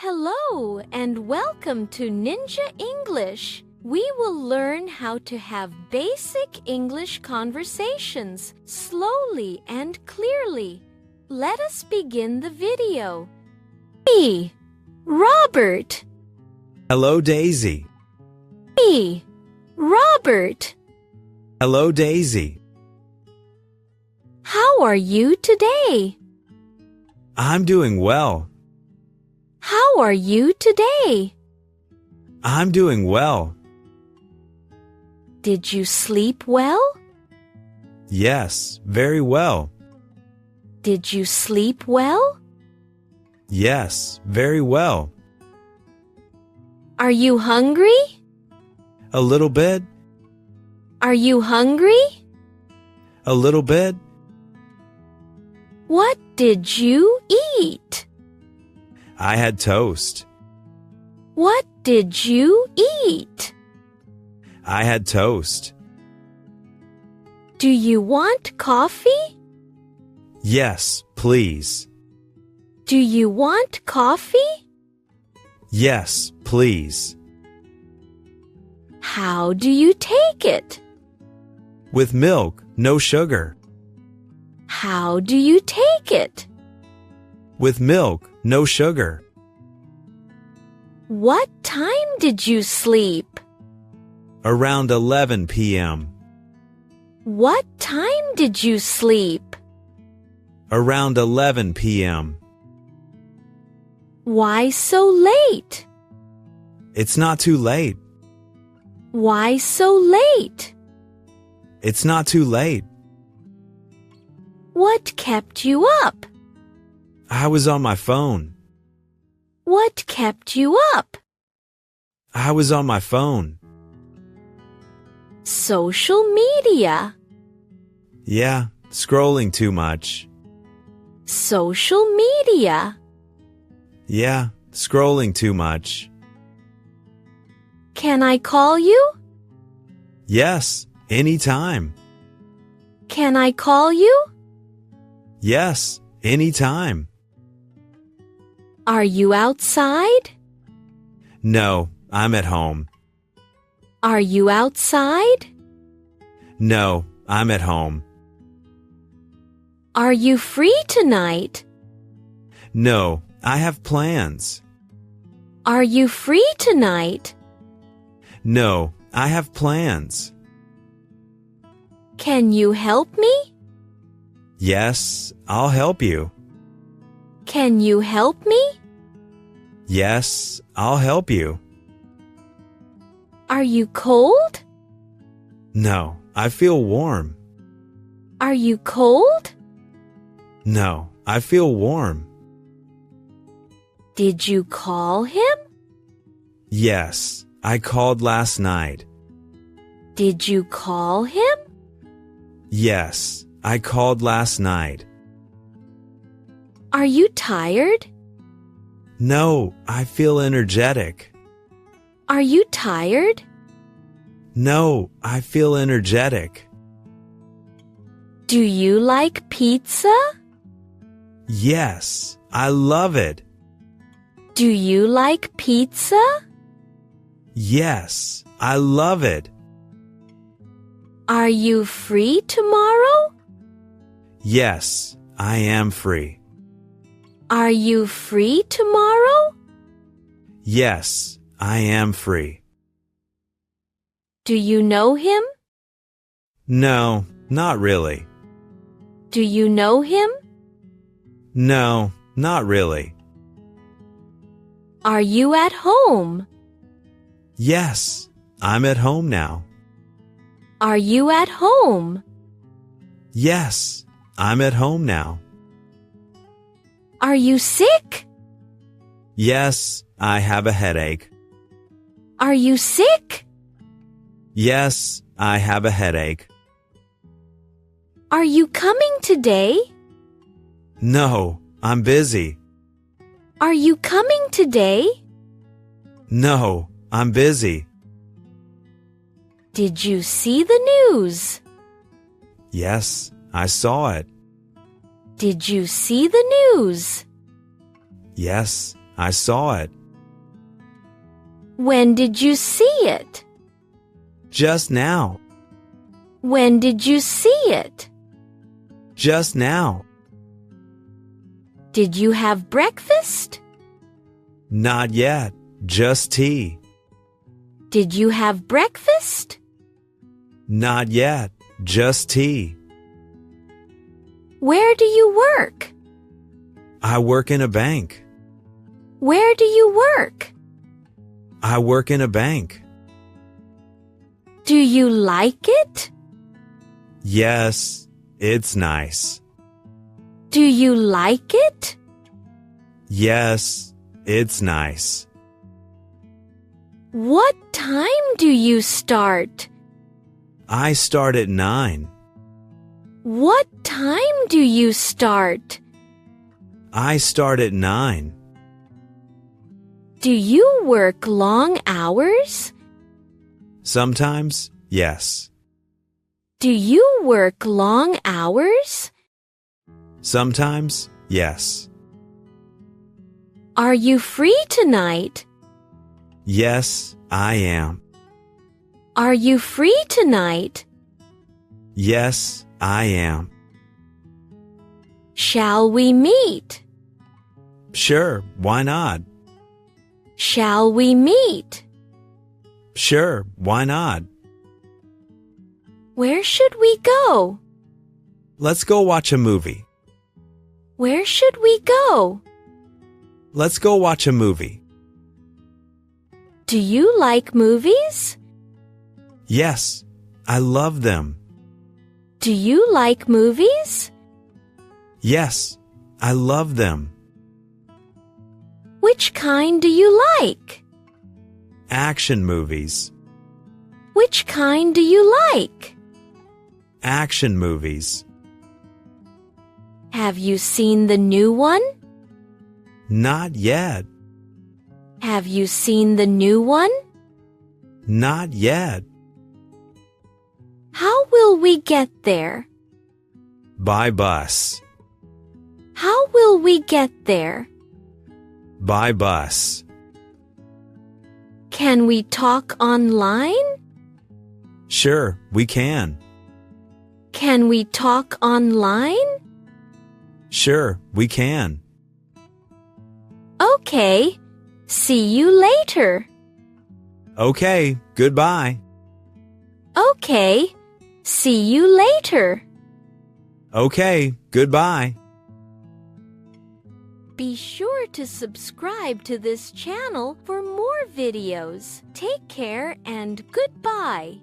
Hello and welcome to Ninja English. We will learn how to have basic English conversations slowly and clearly. Let us begin the video. B. Robert. Hello, Daisy. B. Robert. Hello, Daisy. How are you today? I'm doing well. How are you today? I'm doing well. Did you sleep well? Yes, very well. Did you sleep well? Yes, very well. Are you hungry? A little bit. Are you hungry? A little bit. What did you eat? I had toast. What did you eat? I had toast. Do you want coffee? Yes, please. Do you want coffee? Yes, please. How do you take it? With milk, no sugar. How do you take it? With milk, no sugar. What time did you sleep? Around 11 p.m. What time did you sleep? Around 11 p.m. Why so late? It's not too late. Why so late? It's not too late. What kept you up? I was on my phone. What kept you up? I was on my phone. Social media. Yeah, scrolling too much. Social media. Yeah, scrolling too much. Can I call you? Yes, anytime. Can I call you? Yes, anytime. Are you outside? No, I'm at home. Are you outside? No, I'm at home. Are you free tonight? No, I have plans. Are you free tonight? No, I have plans. Can you help me? Yes, I'll help you. Can you help me? Yes, I'll help you. Are you cold? No, I feel warm. Are you cold? No, I feel warm. Did you call him? Yes, I called last night. Did you call him? Yes, I called last night. Are you tired? No, I feel energetic. Are you tired? No, I feel energetic. Do you like pizza? Yes, I love it. Do you like pizza? Yes, I love it. Are you free tomorrow? Yes, I am free. Are you free tomorrow? Yes, I am free. Do you know him? No, not really. Do you know him? No, not really. Are you at home? Yes, I'm at home now. Are you at home? Yes, I'm at home now. Are you sick? Yes, I have a headache. Are you sick? Yes, I have a headache. Are you coming today? No, I'm busy. Are you coming today? No, I'm busy. Did you see the news? Yes, I saw it. Did you see the news? Yes, I saw it. When did you see it? Just now. When did you see it? Just now. Did you have breakfast? Not yet. Just tea. Did you have breakfast? Not yet. Just tea. Where do you work? I work in a bank. Where do you work? I work in a bank. Do you like it? Yes, it's nice. Do you like it? Yes, it's nice. What time do you start? I start at 9. What time do you start? I start at 9. Do you work long hours? Sometimes, yes. Do you work long hours? Sometimes, yes. Are you free tonight? Yes, I am. Are you free tonight? Yes, I am. Shall we meet? Sure, why not? Shall we meet? Sure, why not? Where should we go? Let's go watch a movie. Where should we go? Let's go watch a movie. Do you like movies? Yes, I love them. Do you like movies? Yes, I love them. Which kind do you like? Action movies. Which kind do you like? Action movies. Have you seen the new one? Not yet. Have you seen the new one? Not yet. How will we get there? By bus. How will we get there? By bus. Can we talk online? Sure, we can. Can we talk online? Sure, we can. Okay. See you later. Okay, goodbye. Okay. See you later. Okay, goodbye. Be sure to subscribe to this channel for more videos. Take care and goodbye.